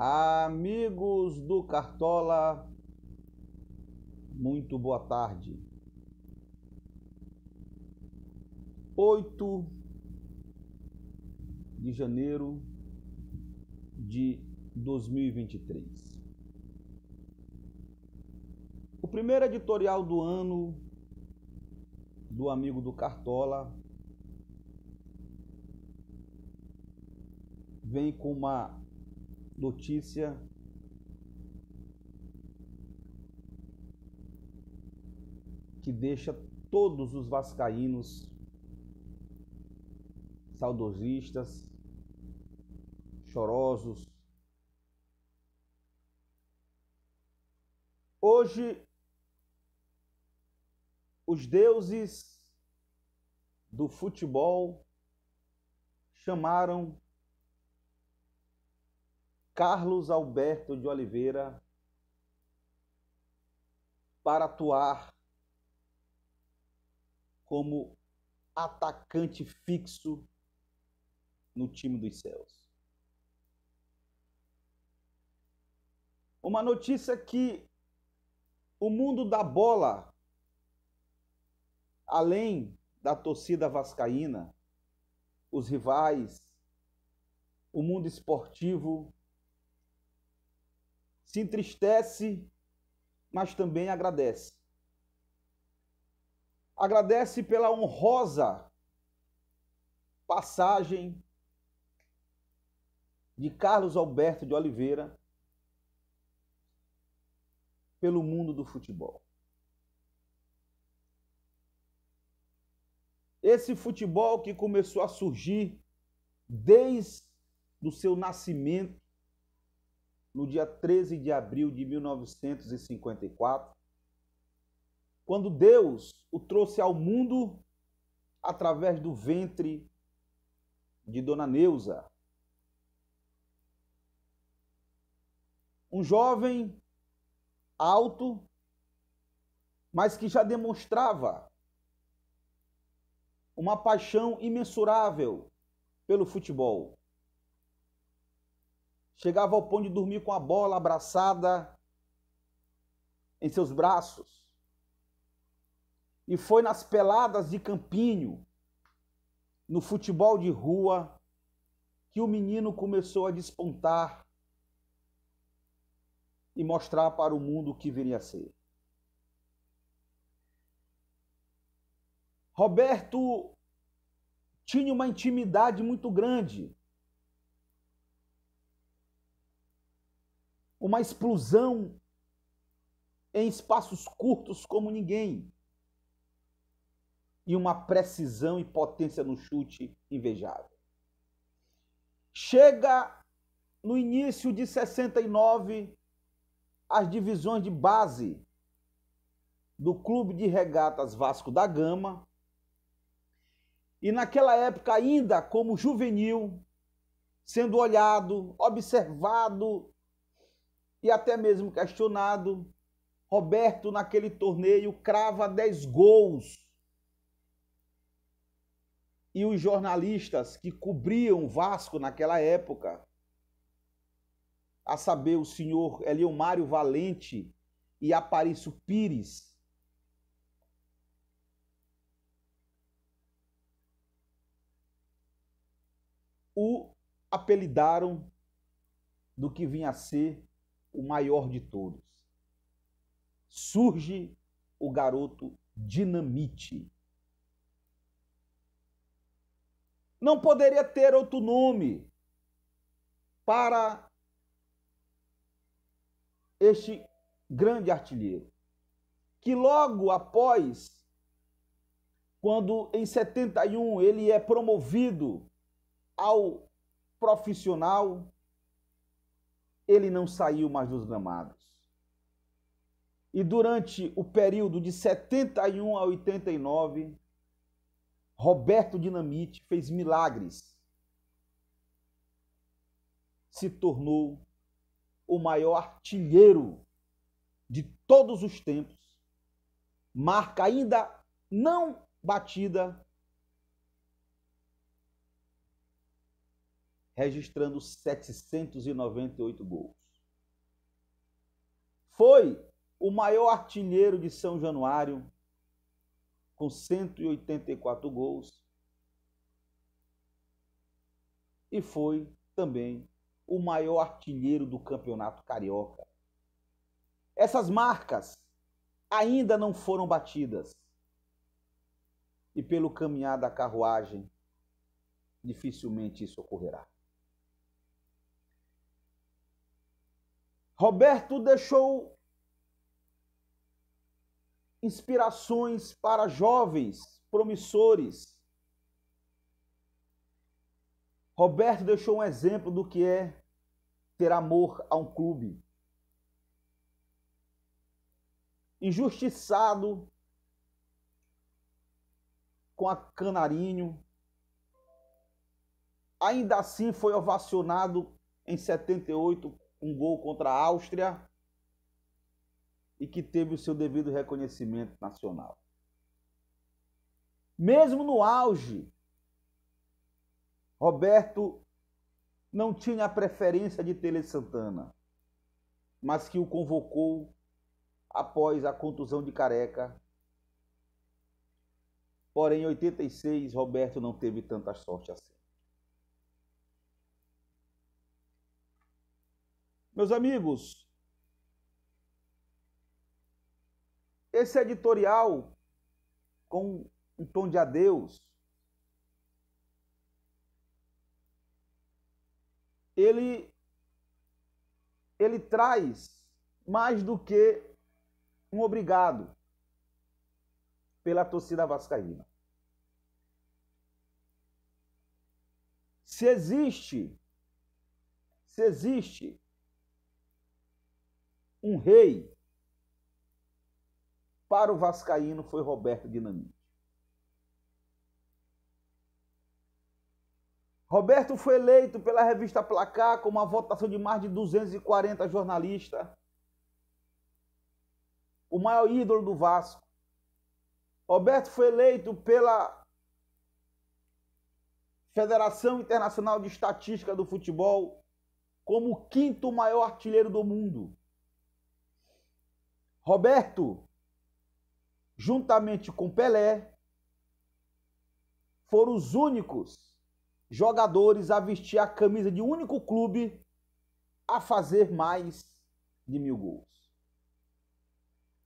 Amigos do Cartola, muito boa tarde. 8 de janeiro de 2023. O primeiro editorial do ano do Amigo do Cartola vem com uma notícia que deixa todos os vascaínos saudosistas, chorosos. Hoje, os deuses do futebol chamaram Carlos Alberto de Oliveira para atuar como atacante fixo no time dos céus. Uma notícia que o mundo da bola, além da torcida vascaína, os rivais, o mundo esportivo, se entristece, mas também agradece. Agradece pela honrosa passagem de Carlos Alberto de Oliveira pelo mundo do futebol. Esse futebol que começou a surgir desde o seu nascimento, no dia 13 de abril de 1954, quando Deus o trouxe ao mundo através do ventre de Dona Neuza. Um jovem alto, mas que já demonstrava uma paixão imensurável pelo futebol. Chegava ao ponto de dormir com a bola abraçada em seus braços. E foi nas peladas de campinho, no futebol de rua, que o menino começou a despontar e mostrar para o mundo o que viria a ser. Roberto tinha uma intimidade muito grande, uma explosão em espaços curtos como ninguém, e uma precisão e potência no chute invejável. Chega no início de 69 as divisões de base do Clube de Regatas Vasco da Gama, e naquela época ainda como juvenil, sendo olhado, observado e até mesmo questionado, Roberto naquele torneio crava 10 gols. E os jornalistas que cobriam o Vasco naquela época, a saber, o senhor Eliomário Valente e Aparício Pires, o apelidaram do que vinha a ser o maior de todos. Surge o garoto Dinamite. Não poderia ter outro nome para este grande artilheiro, que logo após, quando em 71 ele é promovido ao profissional, ele não saiu mais dos gramados. E durante o período de 71 a 89, Roberto Dinamite fez milagres. Se tornou o maior artilheiro de todos os tempos. Marca ainda não batida registrando 798 gols. Foi o maior artilheiro de São Januário, com 184 gols. E foi também o maior artilheiro do Campeonato Carioca. Essas marcas ainda não foram batidas. E pelo caminhar da carruagem, dificilmente isso ocorrerá. Roberto deixou inspirações para jovens promissores. Roberto deixou um exemplo do que é ter amor a um clube. Injustiçado com a Canarinho, ainda assim foi ovacionado em 78, um gol contra a Áustria, e que teve o seu devido reconhecimento nacional. Mesmo no auge, Roberto não tinha a preferência de Tele Santana, mas que o convocou após a contusão de Careca. Porém, em 86, Roberto não teve tanta sorte assim. Meus amigos, esse editorial, com um tom de adeus, ele traz mais do que um obrigado pela torcida vascaína. Se existe um rei para o vascaíno, foi Roberto Dinamite. Roberto foi eleito pela revista Placar com uma votação de mais de 240 jornalistas. O maior ídolo do Vasco. Roberto foi eleito pela Federação Internacional de Estatística do Futebol como o quinto maior artilheiro do mundo. Roberto, juntamente com Pelé, foram os únicos jogadores a vestir a camisa de um único clube a fazer mais de 1000 gols.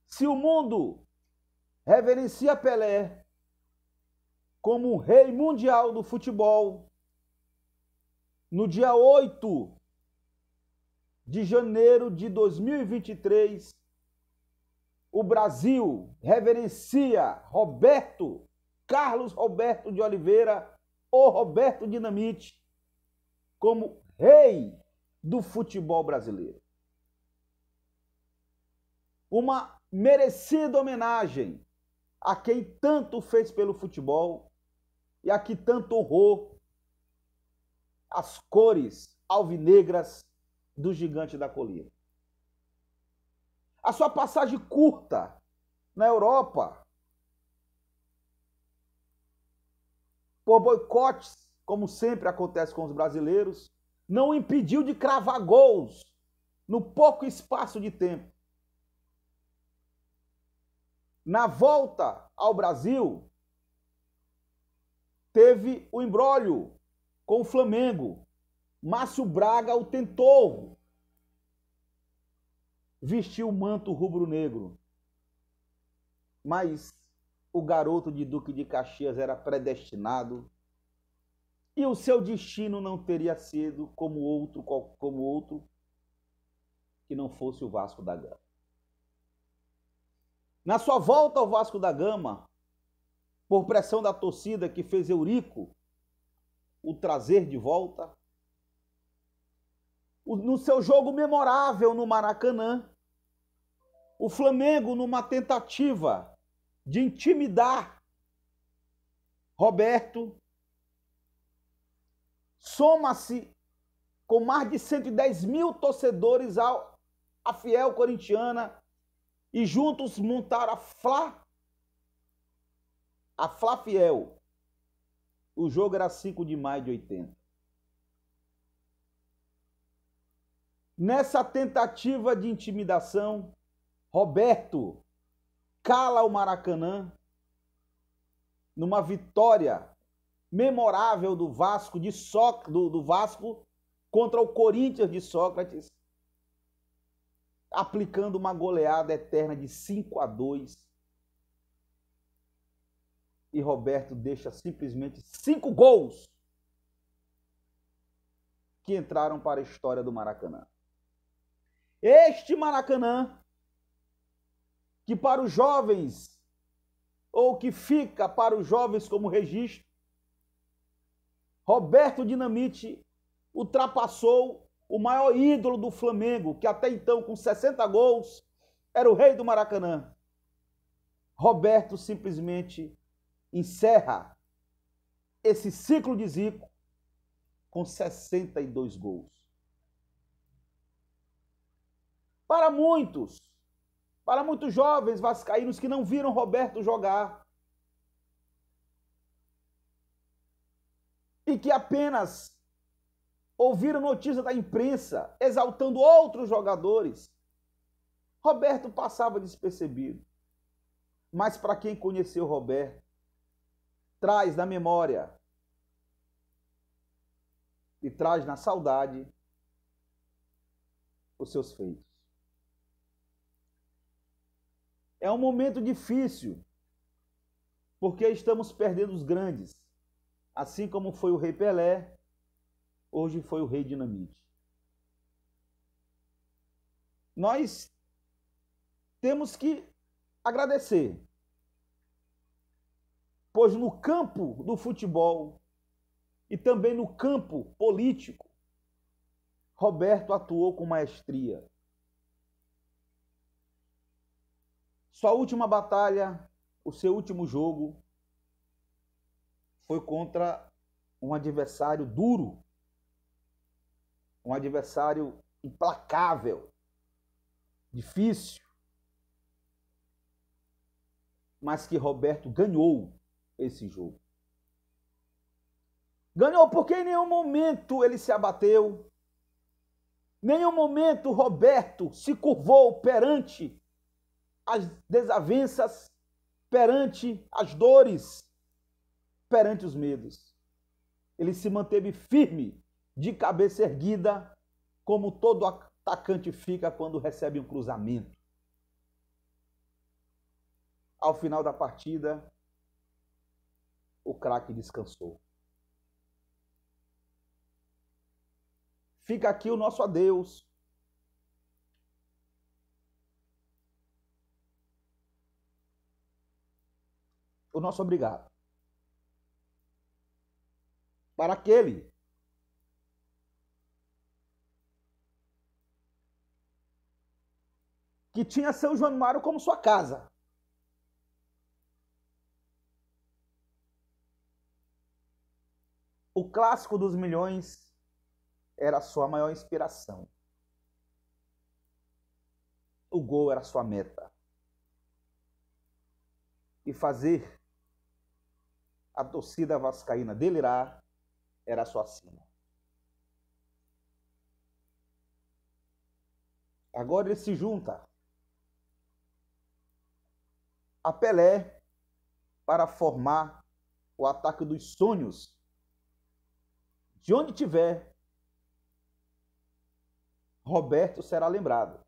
Se o mundo reverencia Pelé como o rei mundial do futebol, no dia 8 de janeiro de 2023, o Brasil reverencia Roberto Carlos Roberto de Oliveira, ou Roberto Dinamite, como rei do futebol brasileiro. Uma merecida homenagem a quem tanto fez pelo futebol e a que tanto honrou as cores alvinegras do Gigante da Colina. A sua passagem curta na Europa, por boicotes, como sempre acontece com os brasileiros, não o impediu de cravar gols no pouco espaço de tempo. Na volta ao Brasil, teve o imbróglio com o Flamengo. Márcio Braga o tentou vestir o manto rubro-negro, mas o garoto de Duque de Caxias era predestinado e o seu destino não teria sido como outro que não fosse o Vasco da Gama. Na sua volta ao Vasco da Gama, por pressão da torcida que fez Eurico o trazer de volta, no seu jogo memorável no Maracanã, o Flamengo, numa tentativa de intimidar Roberto, soma-se com mais de 110 mil torcedores à fiel corintiana e juntos montaram a Fla Fiel. O jogo era 5 de maio de 80. Nessa tentativa de intimidação, Roberto cala o Maracanã numa vitória memorável do Vasco, do Vasco contra o Corinthians de Sócrates, aplicando uma goleada eterna de 5-2. E Roberto deixa simplesmente 5 gols que entraram para a história do Maracanã. Este Maracanã, que para os jovens, ou que fica para os jovens como registro, Roberto Dinamite ultrapassou o maior ídolo do Flamengo, que até então, com 60 gols, era o rei do Maracanã. Roberto simplesmente encerra esse ciclo de Zico com 62 gols. Para muitos jovens vascaínos que não viram Roberto jogar e que apenas ouviram notícia da imprensa exaltando outros jogadores, Roberto passava despercebido. Mas para quem conheceu Roberto, traz na memória e traz na saudade os seus feitos. É um momento difícil, porque estamos perdendo os grandes. Assim como foi o Rei Pelé, hoje foi o Rei Dinamite. Nós temos que agradecer, pois no campo do futebol e também no campo político, Roberto atuou com maestria. Sua última batalha, o seu último jogo, foi contra um adversário duro, um adversário implacável, difícil, mas que Roberto ganhou esse jogo. Ganhou porque em nenhum momento ele se abateu, em nenhum momento Roberto se curvou perante as desavenças, perante as dores, perante os medos. Ele se manteve firme, de cabeça erguida, como todo atacante fica quando recebe um cruzamento. Ao final da partida, o craque descansou. Fica aqui o nosso adeus. O nosso obrigado. Para aquele que tinha São Januário como sua casa. O clássico dos milhões era a sua maior inspiração. O gol era a sua meta. E fazer a torcida vascaína delirar era a sua sina. Agora ele se junta a Pelé para formar o ataque dos sonhos. De onde tiver, Roberto será lembrado.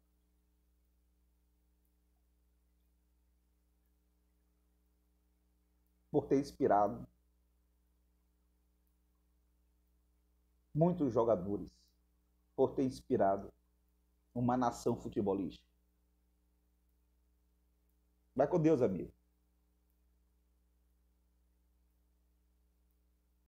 Por ter inspirado muitos jogadores, por ter inspirado uma nação futebolística. Vai com Deus, amigo.